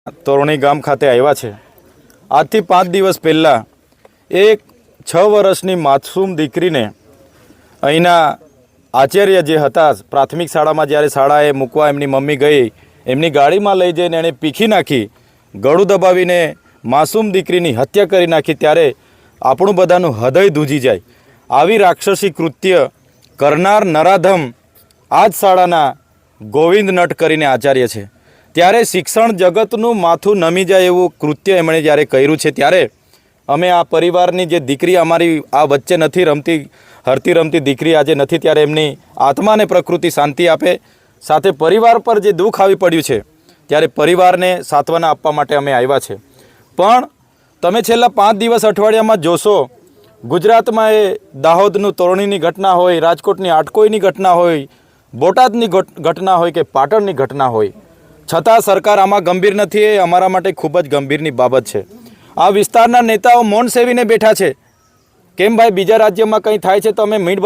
તોરણી ગામ ખાતે આવ્યા છે। આજથી 5 દિવસ પહેલાં એક 6 વર્ષની માસૂમ દીકરીને અહીંના આચાર્ય જે હતા પ્રાથમિક શાળામાં, જ્યારે શાળાએ મૂકવા એમની મમ્મી ગઈ, એમની ગાડીમાં લઈ જઈને એણે પીખી નાખી, ગળું દબાવીને માસૂમ દીકરીની હત્યા કરી નાખી। ત્યારે આપણું બધાનું હૃદય ધ્રુજી જાય। આવી રાક્ષસી કૃત્ય કરનાર નરાધમ આ જ શાળાના ગોવિંદ નટ કરીને આચાર્ય છે। ત્યારે શિક્ષણ જગતનું માથું નમી જાય એવું કૃત્ય એમણે જ્યારે કર્યું છે, ત્યારે અમે આ પરિવારની જે દીકરી અમારી આ વચ્ચે નથી રમતી, હરતી રમતી દીકરી આજે નથી, ત્યારે એમની આત્માને પ્રકૃતિ શાંતિ આપે, સાથે પરિવાર પર જે દુઃખ આવી પડ્યું છે ત્યારે પરિવારને સાંત્વના આપવા માટે અમે આવ્યા છે। પણ તમે છેલ્લા 5 દિવસ અઠવાડિયામાં જોશો, ગુજરાતમાં એ દાહોદનું તોરણીની ઘટના હોય, રાજકોટની આટકોઈની ઘટના હોય, બોટાદની ઘટના હોય કે પાટણની ઘટના હોય, છતાં સરકાર આમાં ગંભીર નથી। એ અમારા માટે ખૂબ જ ગંભીરની બાબત છે। આ વિસ્તારના નેતાઓ મૌન સેવીને બેઠા છે। કેમ ભાઈ, બીજા રાજ્યમાં કંઈ થાય છે તો અમે મીટ